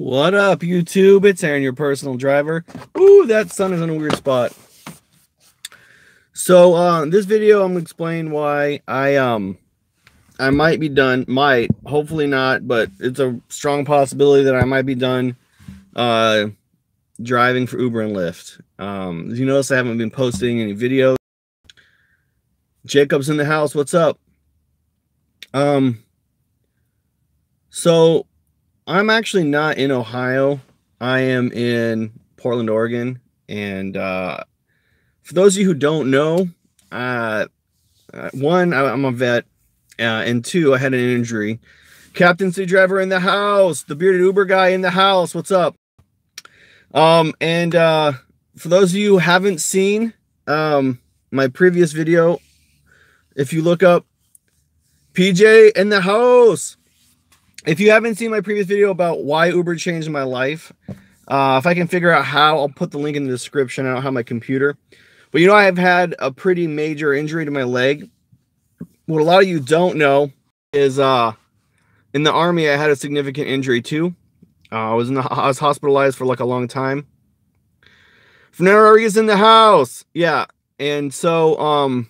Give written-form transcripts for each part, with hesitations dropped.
What up, YouTube? It's Aaron, your personal driver. Ooh, that sun is in a weird spot. So, this video, I'm gonna explain why I might be done. Hopefully not, but it's a strong possibility that I might be done driving for Uber and Lyft. As you notice, I haven't been posting any videos. Jacob's in the house. What's up? So I'm actually not in Ohio. I am in Portland, Oregon. And for those of you who don't know, one, I'm a vet, and two, I had an injury. Captain City Driver in the house. The bearded Uber guy in the house. What's up? For those of you who haven't seen my previous video, if you look up PJ in the house, if you haven't seen my previous video about why Uber changed my life, if I can figure out how, I'll put the link in the description. I don't have my computer. But you know, I have had a pretty major injury to my leg. What a lot of you don't know is in the Army, I had a significant injury too. I was hospitalized for like a long time. Fernando is in the house. Yeah. And so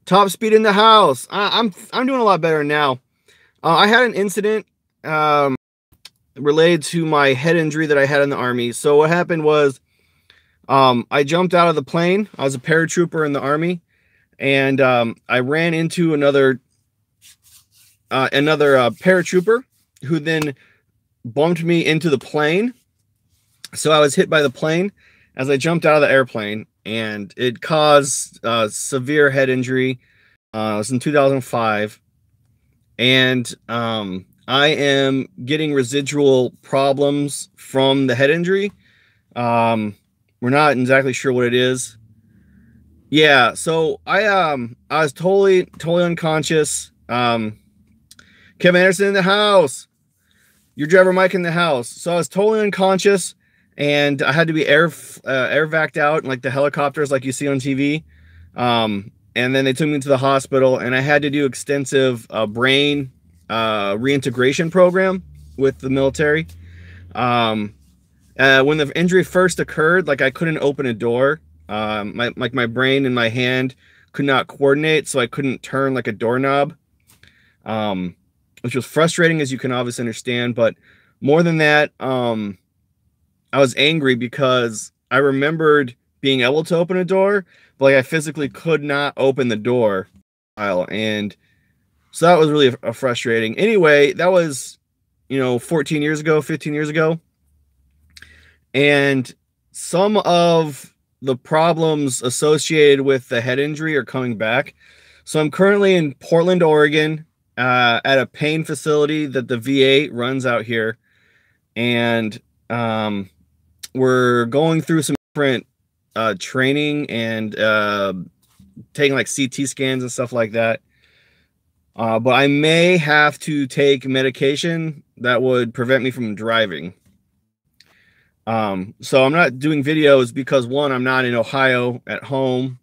Top Speed in the house. I'm doing a lot better now. I had an incident related to my head injury that I had in the Army. So what happened was I jumped out of the plane. I was a paratrooper in the Army, and I ran into another paratrooper who then bumped me into the plane. So I was hit by the plane as I jumped out of the airplane, and it caused severe head injury. It was in 2005, and I am getting residual problems from the head injury. We're not exactly sure what it is. Yeah, so I was totally unconscious. Kevin Anderson in the house. Your driver Mike in the house. So I was totally unconscious, and I had to be air vac'd out, like the helicopters like you see on TV. And then they took me to the hospital, and I had to do extensive brain reintegration program with the military. When the injury first occurred, like I couldn't open a door. My brain and my hand could not coordinate, so I couldn't turn like a doorknob, which was frustrating, as you can obviously understand. But more than that, I was angry because I remembered being able to open a door, but like I physically could not open the door. And so that was really frustrating. Anyway, that was, 14 years ago, 15 years ago. And some of the problems associated with the head injury are coming back. So I'm currently in Portland, Oregon, at a pain facility that the VA runs out here. And we're going through some different training and taking like CT scans and stuff like that. But I may have to take medication that would prevent me from driving. So I'm not doing videos because, one, I'm not in Ohio at home.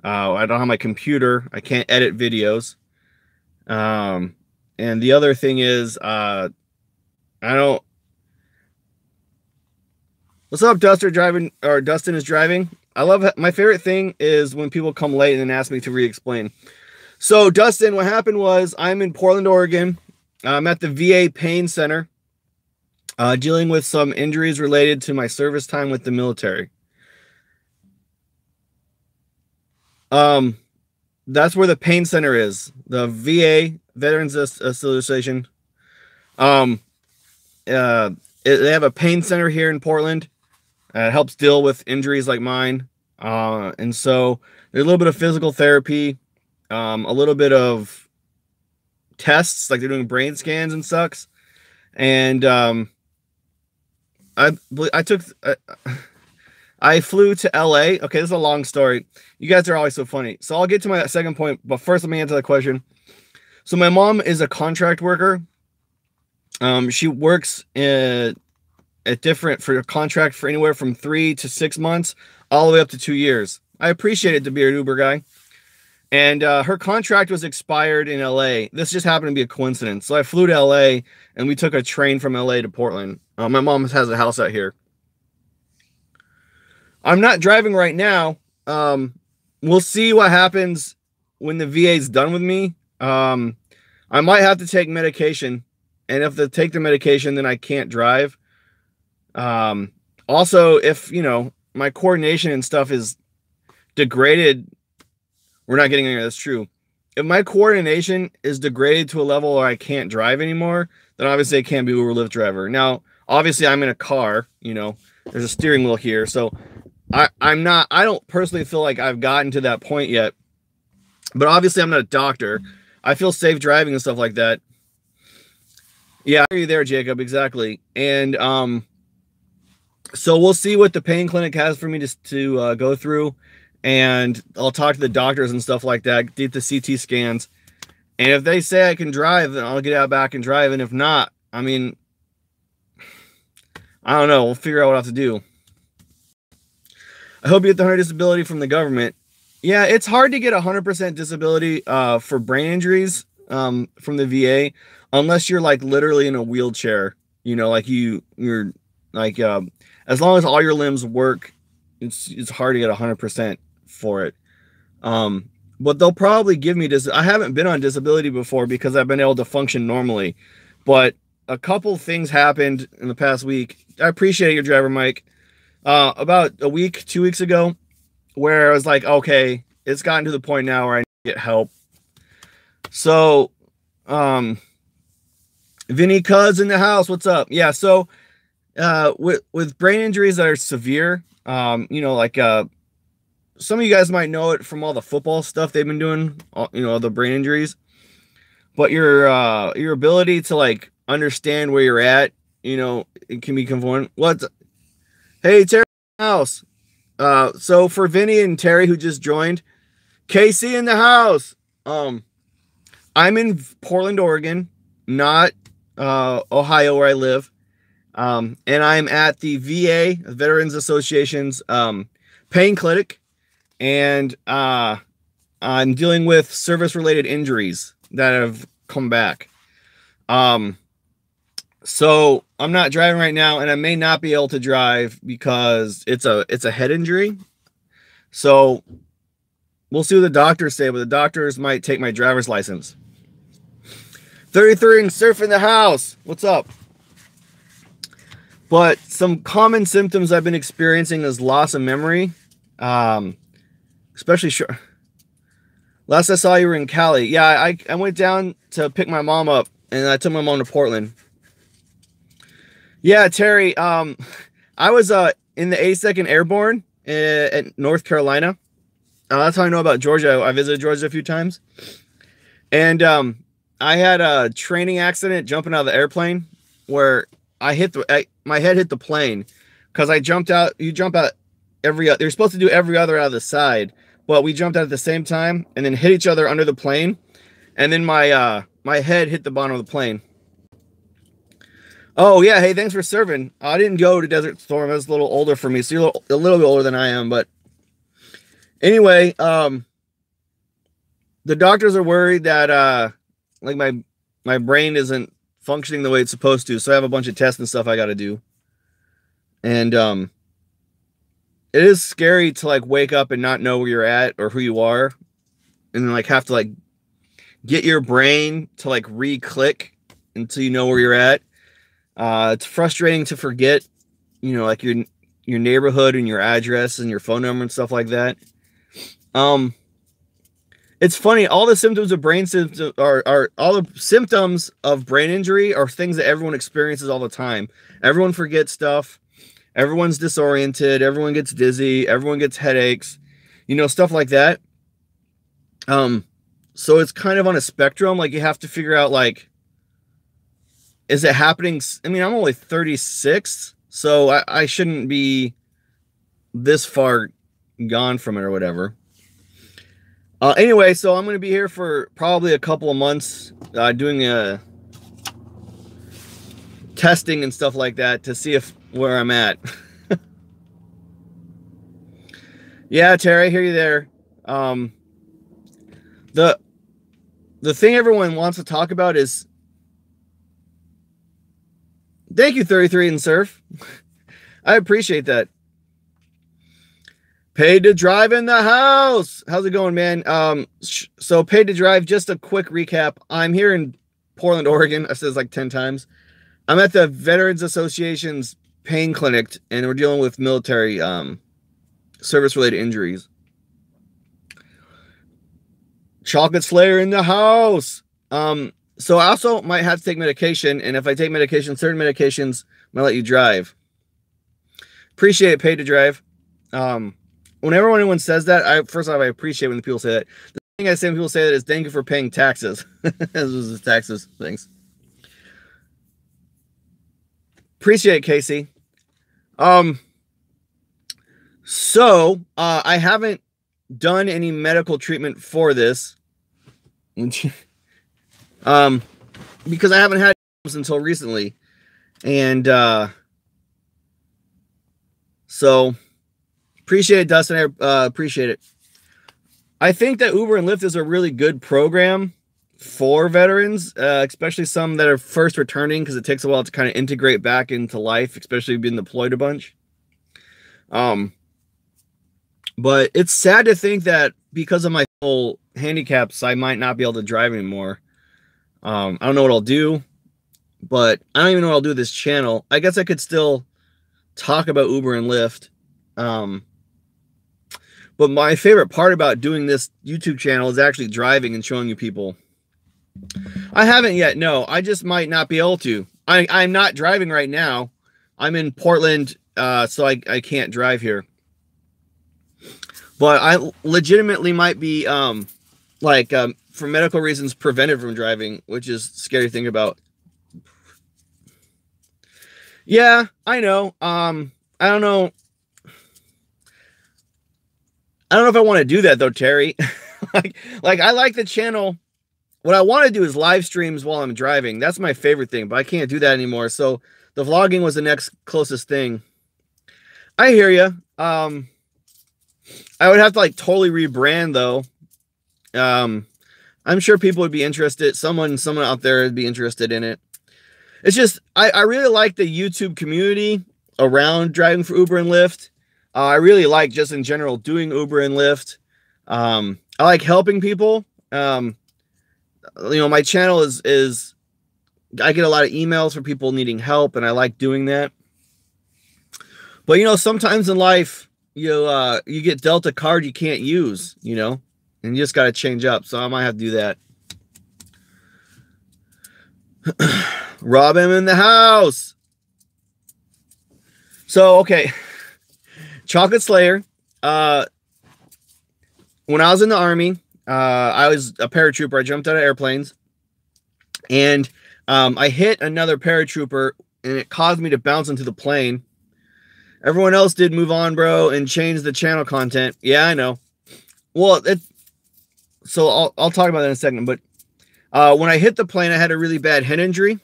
I don't have my computer. I can't edit videos. And the other thing is, What's up, Dustin is driving. My favorite thing is when people come late and then ask me to re-explain. So Dustin, what happened was I'm in Portland, Oregon. I'm at the VA Pain Center, dealing with some injuries related to my service time with the military. That's where the pain center is. The VA Veterans Association. They have a pain center here in Portland. It helps deal with injuries like mine. And so there's a little bit of physical therapy, a little bit of tests, like they're doing brain scans and sucks. And I flew to LA. Okay, this is a long story. You guys are always so funny. So I'll get to my second point, but first let me answer the question. So my mom is a contract worker. She works for a contract for anywhere from 3 to 6 months, all the way up to 2 years. I appreciate it to be an Uber guy. And her contract was expired in LA. This just happened to be a coincidence. So I flew to LA and we took a train from LA to Portland. My mom has a house out here. I'm not driving right now. We'll see what happens when the VA is done with me. I might have to take medication. And if they take the medication, then I can't drive. Also, if, you know, my coordination and stuff is degraded, we're not getting anywhere. That's true. If my coordination is degraded to a level where I can't drive anymore, then obviously I can't be Uber Lyft driver. Now, obviously I'm in a car, you know, there's a steering wheel here. So I don't personally feel like I've gotten to that point yet, but obviously I'm not a doctor. I feel safe driving and stuff like that. Yeah, I hear you there, Jacob. Exactly. And, so we'll see what the pain clinic has for me to go through. And I'll talk to the doctors and stuff like that, get the CT scans. And if they say I can drive, then I'll get out back and drive. And if not, I mean, I don't know. We'll figure out what I have to do. I hope you get the 100% disability from the government. Yeah, it's hard to get 100% disability for brain injuries from the VA, unless you're like literally in a wheelchair. You know, like you're like as long as all your limbs work, it's hard to get 100% for it. But they'll probably give me this. I haven't been on disability before because I've been able to function normally, but a couple things happened in the past week. I appreciate your driver, Mike. About a week, 2 weeks ago, where I was like, okay, it's gotten to the point now where I need to get help. So, Vinny Cuz in the house. What's up? Yeah. So, with brain injuries that are severe, you know, like, some of you guys might know it from all the football stuff they've been doing, you know, the brain injuries, but your ability to like understand where you're at, you know, it can be conformed. Hey, Terry house. So for Vinny and Terry who just joined, KC in the house. I'm in Portland, Oregon, not Ohio where I live. And I'm at the VA, Veterans Association's pain clinic, and I'm dealing with service-related injuries that have come back. So I'm not driving right now, and I may not be able to drive because it's a head injury. So we'll see what the doctors say, but the doctors might take my driver's license. 33 and surf in the house. What's up? But some common symptoms I've been experiencing is loss of memory. Especially sure. Last I saw you were in Cali. Yeah, I went down to pick my mom up, and I took my mom to Portland. Yeah, Terry, I was in the 82nd Airborne at North Carolina. That's how I know about Georgia. I visited Georgia a few times. And I had a training accident jumping out of the airplane where I hit my head hit the plane because I jumped out. You jump out they're supposed to do every other out of the side, but we jumped out at the same time and then hit each other under the plane. And then my head hit the bottom of the plane. Oh yeah. Hey, thanks for serving. I didn't go to Desert Storm. I was a little older for me. So you're a little bit older than I am, but anyway, the doctors are worried that, like my brain isn't functioning the way it's supposed to. So I have a bunch of tests and stuff I got to do. And, it is scary to like wake up and not know where you're at or who you are. And then like have to like get your brain to like re-click until you know where you're at. It's frustrating to forget, you know, like your neighborhood and your address and your phone number and stuff like that. It's funny. All the symptoms of brain symptoms are all the symptoms of brain injury are things that everyone experiences all the time. Everyone forgets stuff. Everyone's disoriented. Everyone gets dizzy. Everyone gets headaches, you know, stuff like that. So it's kind of on a spectrum. Like you have to figure out like, is it happening? I mean, I'm only 36, so I shouldn't be this far gone from it or whatever. Anyway, so I'm going to be here for probably a couple of months, doing testing and stuff like that to see where I'm at. Yeah, Terry, I hear you there. The thing everyone wants to talk about is, thank you 33 and Surf. I appreciate that. Paid to Drive in the house. How's it going, man? So Paid to Drive, just a quick recap. I'm here in Portland, Oregon. I've said this like 10 times. I'm at the Veterans Association's pain clinic, and we're dealing with military service-related injuries. Chocolate Slayer in the house. So I also might have to take medication, and if I take medication, certain medications, I'm gonna let you drive. Appreciate it, Paid to Drive. Whenever anyone says that, first off, I appreciate when people say that. The thing I say when people say that is thank you for paying taxes. This is the taxes things. Appreciate it, Casey. So I haven't done any medical treatment for this. Because I haven't had until recently. And so appreciate it, Dustin. I appreciate it. I think that Uber and Lyft is a really good program for veterans, especially some that are first returning, because it takes a while to kind of integrate back into life, especially being deployed a bunch. But it's sad to think that because of my full handicaps, I might not be able to drive anymore. I don't know what I'll do, but I don't even know what I'll do with this channel. I guess I could still talk about Uber and Lyft. But my favorite part about doing this YouTube channel is actually driving and showing you people. I haven't yet, no. I just might not be able to. I'm not driving right now. I'm in Portland, so I can't drive here. But I legitimately might be, for medical reasons, prevented from driving, which is a scary thing about. Yeah, I know. I don't know. I don't know if I want to do that though, Terry. like I like the channel. What I want to do is live streams while I'm driving. That's my favorite thing, but I can't do that anymore. So the vlogging was the next closest thing. I hear you. I would have to like totally rebrand though. I'm sure people would be interested. Someone out there would be interested in it. It's just, I really like the YouTube community around driving for Uber and Lyft. I really like just in general doing Uber and Lyft. I like helping people. My channel is I get a lot of emails from people needing help, and I like doing that. But sometimes in life, you get dealt a card you can't use, and you just got to change up. So I might have to do that. Rob him in the house. So, okay. Chocolate Slayer. When I was in the Army, I was a paratrooper. I jumped out of airplanes. And I hit another paratrooper, and it caused me to bounce into the plane. Everyone else did move on, bro, and change the channel content. Yeah, I know. Well, so I'll talk about that in a second. But when I hit the plane, I had a really bad head injury.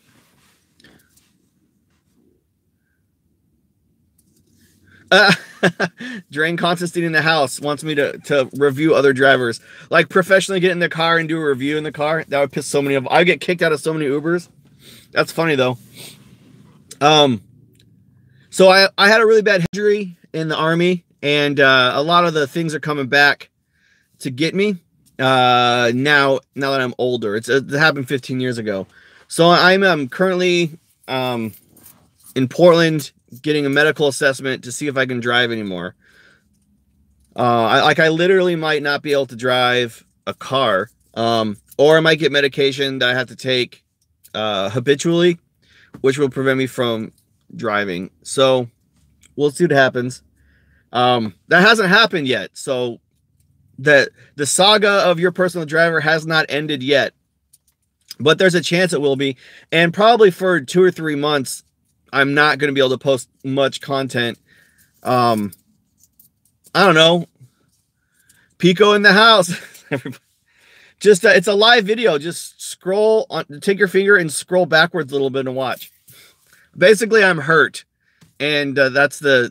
Drain Constantine in the house wants me to review other drivers, like professionally get in the car and do a review in the car. That would piss so many of them. I get kicked out of so many Ubers. That's funny though. So I had a really bad injury in the Army, and a lot of the things are coming back to get me now that I'm older. It happened 15 years ago. So I'm currently in Portland getting a medical assessment to see if I can drive anymore. I literally might not be able to drive a car, or I might get medication that I have to take habitually, which will prevent me from driving. So we'll see what happens. That hasn't happened yet. So the saga of your personal driver has not ended yet, but there's a chance it will be. And probably for 2 or 3 months, I'm not going to be able to post much content. I don't know. Pico in the house. Just it's a live video. Just scroll on, take your finger and scroll backwards a little bit and watch. Basically, I'm hurt, and that's the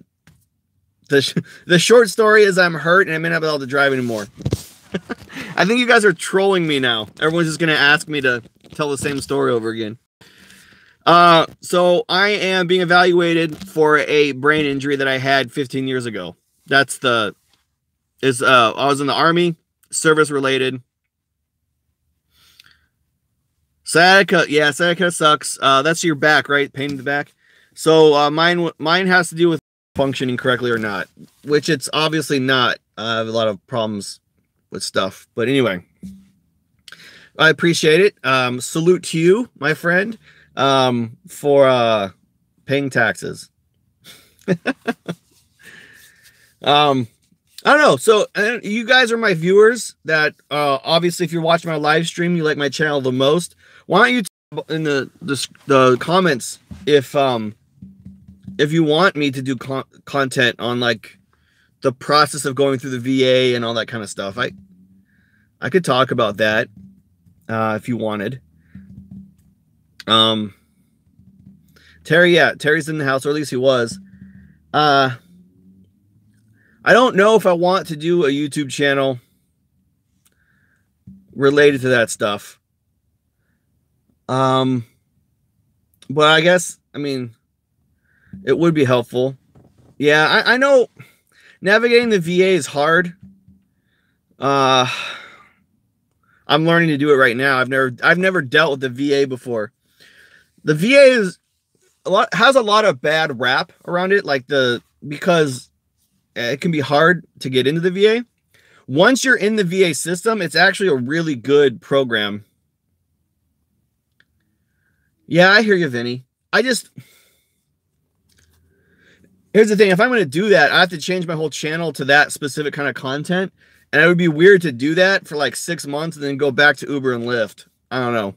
short story is I'm hurt and I may not be able to drive anymore. I think you guys are trolling me now. Everyone's just gonna ask me to tell the same story over again. So I am being evaluated for a brain injury that I had 15 years ago. That's I was in the Army, service related. Sciatica, yeah, sciatica sucks. That's your back, right? Pain in the back. So mine has to do with functioning correctly or not, which it's obviously not. I have a lot of problems with stuff, but anyway, I appreciate it. Salute to you, my friend, for paying taxes. I don't know. So you guys are my viewers that obviously if you're watching my live stream, you like my channel the most. Why don't you in the comments if you want me to do content on like the process of going through the VA and all that kind of stuff. I could talk about that if you wanted. Terry, yeah, Terry's in the house, or at least he was. I don't know if I want to do a YouTube channel related to that stuff. But I guess, I mean, it would be helpful. Yeah, I know navigating the VA is hard. I'm learning to do it right now. I've never dealt with the VA before. The VA has a lot of bad rap around it, because it can be hard to get into the VA. Once you're in the VA system, it's actually a really good program. Yeah, I hear you, Vinny. Here's the thing. If I'm going to do that, I have to change my whole channel to that specific kind of content. And it would be weird to do that for like 6 months and then go back to Uber and Lyft. I don't know.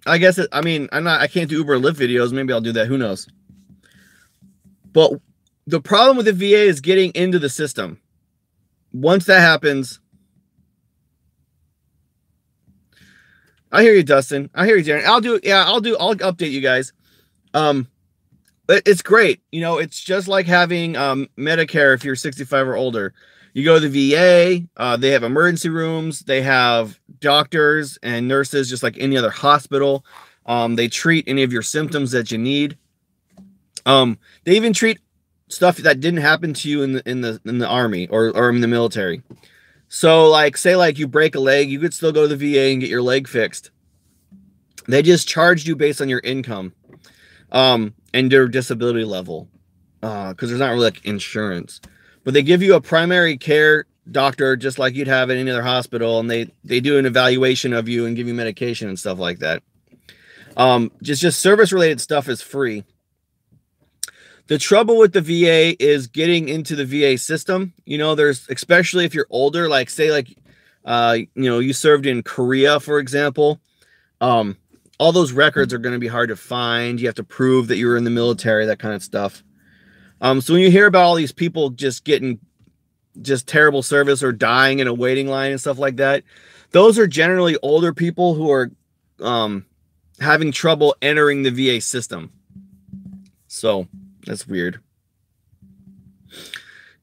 I guess I can't do Uber and Lyft videos. Maybe I'll do that. Who knows? But the problem with the VA is getting into the system. Once that happens, I hear you, Dustin. I hear you, Darren. I'll update you guys. But it's great. You know, it's just like having Medicare if you're 65 or older. You go to the VA, they have emergency rooms, they have doctors and nurses just like any other hospital. They treat any of your symptoms that you need. They even treat stuff that didn't happen to you in the Army or in the military. So like, say like you break a leg, you could still go to the VA and get your leg fixed. They just charged you based on your income and your disability level, because there's not really like insurance. But they give you a primary care doctor just like you'd have at any other hospital, and they do an evaluation of you and give you medication and stuff like that. Just service related stuff is free. The trouble with the VA is getting into the VA system. You know, especially if you're older, like say like, you served in Korea, for example. All those records are going to be hard to find. You have to prove that you were in the military, that kind of stuff. So when you hear about all these people just getting just terrible service or dying in a waiting line and stuff like that, those are generally older people who are having trouble entering the VA system. So that's weird.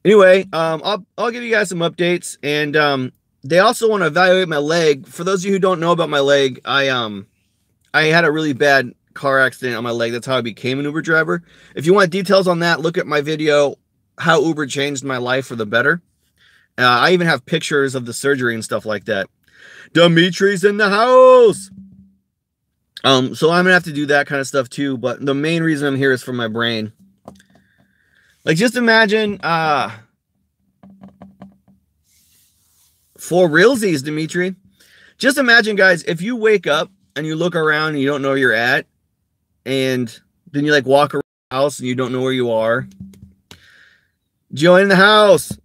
Anyway, I'll give you guys some updates, and they also want to evaluate my leg. For those of you who don't know about my leg, I had a really bad car accident on my leg. That's how I became an Uber driver. If you want details on that, look at my video, how Uber changed my life for the better. I even have pictures of the surgery and stuff like that. Dimitri's in the house. So I'm gonna have to do that kind of stuff too. But the main reason I'm here is for my brain. Like, just imagine, for realsies, Dimitri. Just imagine, guys, if you wake up and you look around and you don't know where you're at, and then you like walk around the house and you don't know where you are. Geo in the house.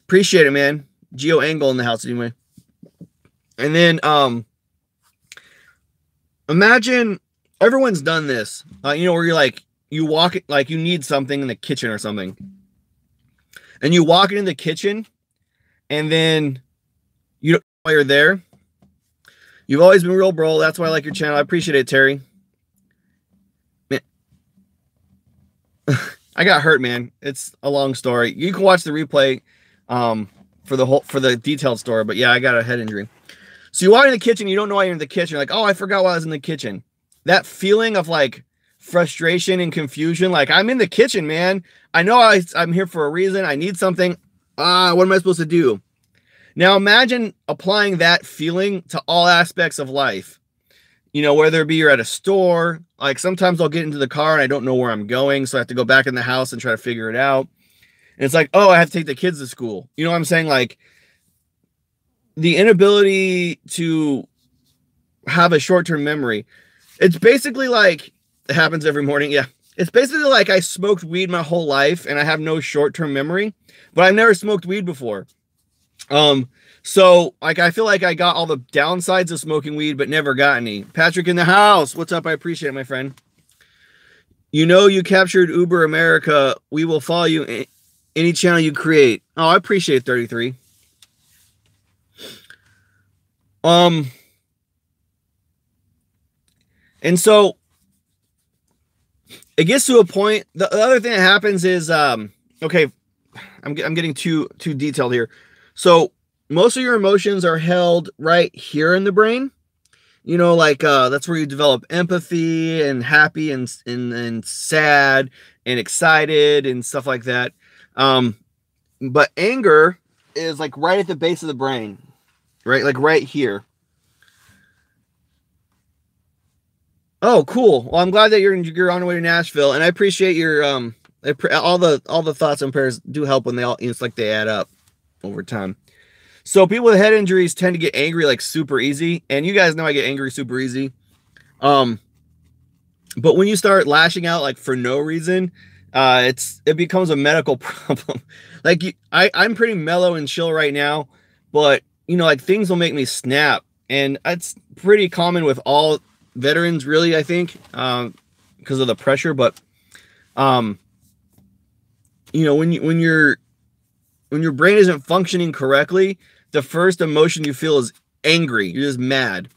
Appreciate it, man. Geo Angle in the house anyway. And then imagine everyone's done this. Where you're like, you walk it like you need something in the kitchen or something. And you walk into the kitchen, and then you don't know why you're there. You've always been real, bro. That's why I like your channel. I appreciate it, Terry. Man. I got hurt, man. It's a long story. You can watch the replay for the detailed story, but yeah, I got a head injury. So you walk in the kitchen, you don't know why you're in the kitchen. You're like, oh, I forgot why I was in the kitchen. That feeling of like frustration and confusion, like I'm in the kitchen, man. I know I'm here for a reason. I need something. What am I supposed to do? Now imagine applying that feeling to all aspects of life. You know, whether it be you're at a store, like sometimes I'll get into the car and I don't know where I'm going. So I have to go back in the house and try to figure it out. And it's like, oh, I have to take the kids to school. You know what I'm saying? Like the inability to have a short-term memory. It's basically like, it happens every morning. Yeah. It's basically like I smoked weed my whole life and I have no short-term memory, but I've never smoked weed before. So like, I feel like I got all the downsides of smoking weed, but never got any. Patrick in the house. What's up? I appreciate it, my friend. You know, you captured Uber America. We will follow you any channel you create. Oh, I appreciate 33. And so it gets to a point. The other thing that happens is, okay, I'm getting too detailed here. So most of your emotions are held right here in the brain. You know, like that's where you develop empathy and happy and sad and excited and stuff like that. But anger is like right at the base of the brain, right? Like right here. Oh, cool. Well, I'm glad that you're on your way to Nashville, and I appreciate your all the thoughts and prayers do help when it's like they add up over time. So people with head injuries tend to get angry like super easy, and you guys know I get angry super easy. But when you start lashing out like for no reason, it becomes a medical problem. Like I'm pretty mellow and chill right now, but you know, like things will make me snap, and it's pretty common with all veterans, really, I think, because of the pressure. But you know, when your brain isn't functioning correctly, the first emotion you feel is angry. You're just mad.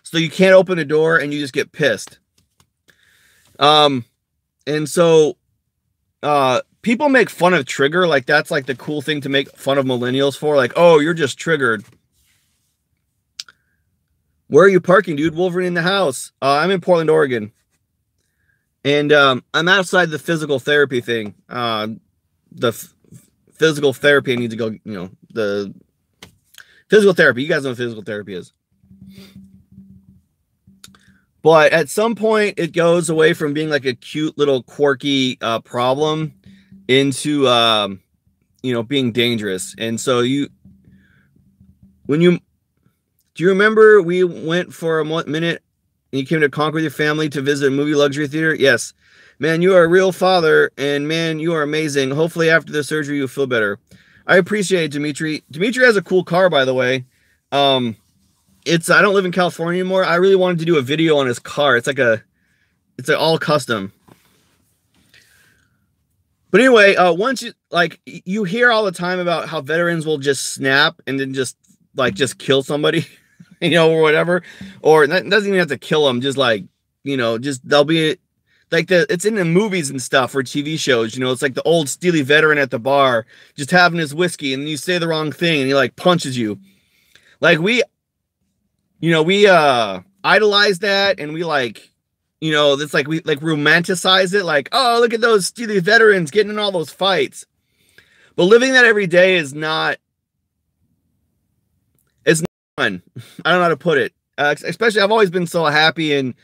So you can't open a door and you just get pissed. And so people make fun of trigger, like that's like the cool thing to make fun of millennials for, like, oh, you're just triggered. Where are you parking, dude? Wolverine in the house. I'm in Portland, Oregon. And I'm outside the physical therapy thing. Physical therapy, I need to go, you know, the physical therapy. You guys know what physical therapy is. But at some point, it goes away from being like a cute little quirky problem into, you know, being dangerous. And so do you remember we went for a minute and you came to Concord with your family to visit a movie luxury theater? Yes. Man, you are a real father, and man, you are amazing. Hopefully after the surgery, you'll feel better. I appreciate it, Dimitri. Dimitri has a cool car, by the way. I don't live in California anymore. I really wanted to do a video on his car. It's all custom. But anyway, once you hear all the time about how veterans will just snap and then just kill somebody, you know, or whatever, or it doesn't even have to kill them. Just like, you know, they'll be like it's in the movies and stuff or TV shows, you know, it's like the old steely veteran at the bar, just having his whiskey, and you say the wrong thing and he like punches you. Like we idolize that, and we like, you know, it's like we like romanticize it, like, oh, look at those steely veterans getting in all those fights. But living that every day is not, it's not fun. I don't know how to put it. Especially, I've always been so happy and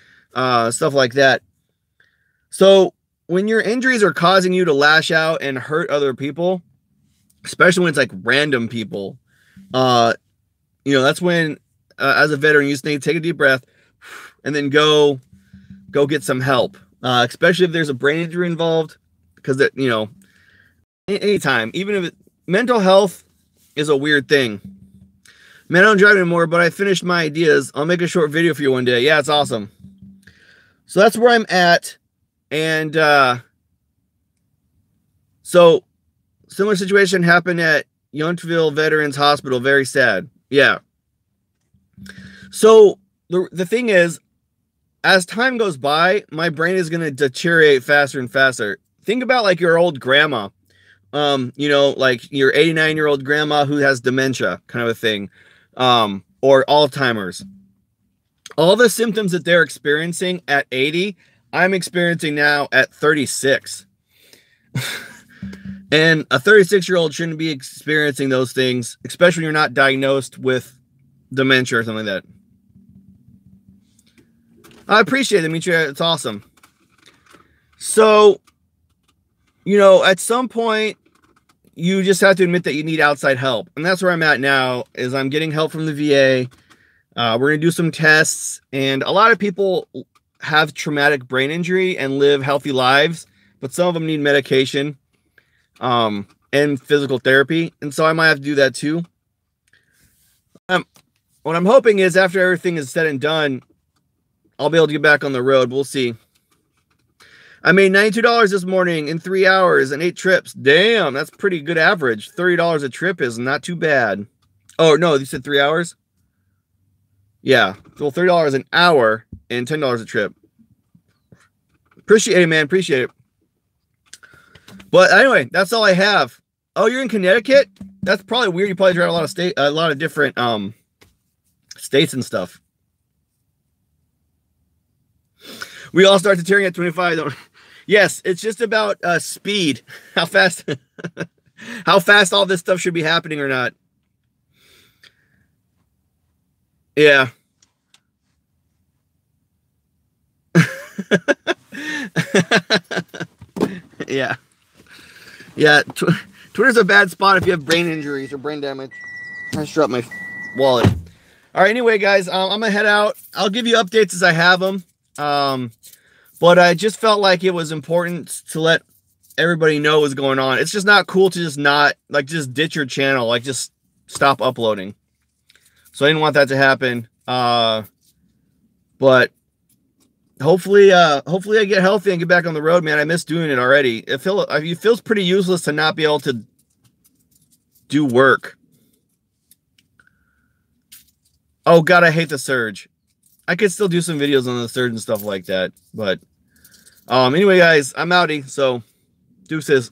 stuff like that. So when your injuries are causing you to lash out and hurt other people, especially when it's like random people, you know, that's when, as a veteran, you just need to take a deep breath and then go get some help. Especially if there's a brain injury involved, because that, you know, anytime, even if mental health is a weird thing. Man, I don't drive anymore, but I finished my ideas. I'll make a short video for you one day. Yeah, it's awesome. So that's where I'm at. And so similar situation happened at Yountville Veterans Hospital. Very sad. Yeah. So the thing is, as time goes by, my brain is going to deteriorate faster and faster. think about like your old grandma. You know, like your 89-year-old grandma who has dementia, kind of a thing, or Alzheimer's. All the symptoms that they're experiencing at 80, I'm experiencing now at 36. And a 36-year-old shouldn't be experiencing those things, especially when you're not diagnosed with dementia or something like that. I appreciate it, Dimitri. It's awesome. So, you know, at some point, you just have to admit that you need outside help. And that's where I'm at now, is I'm getting help from the VA. We're going to do some tests. And a lot of people have traumatic brain injury and live healthy lives, but some of them need medication and physical therapy. And so I might have to do that too. What I'm hoping is after everything is said and done, I'll be able to get back on the road. We'll see. I made $92 this morning in 3 hours and 8 trips. Damn, that's pretty good average. $30 a trip is not too bad. Oh, no, you said 3 hours? Yeah, well, $30 an hour and $10 a trip. Appreciate it, man. Appreciate it. But anyway, that's all I have. Oh, you're in Connecticut? That's probably weird. You probably drive a lot of different states and stuff. We all start deterring at 25. Yes, it's just about speed. How fast all this stuff should be happening or not. Yeah. Yeah. Yeah. Twitter's a bad spot if you have brain injuries or brain damage. I just dropped my wallet. All right. Anyway, guys, I'm going to head out. I'll give you updates as I have them. But I just felt like it was important to let everybody know what's going on. It's just not cool to just ditch your channel, like just stop uploading. So I didn't want that to happen. But hopefully I get healthy and get back on the road, man. I miss doing it already. It feels pretty useless to not be able to do work. Oh God, I hate the surge. I could still do some videos on the surge and stuff like that. But anyway, guys, I'm outie, so deuces.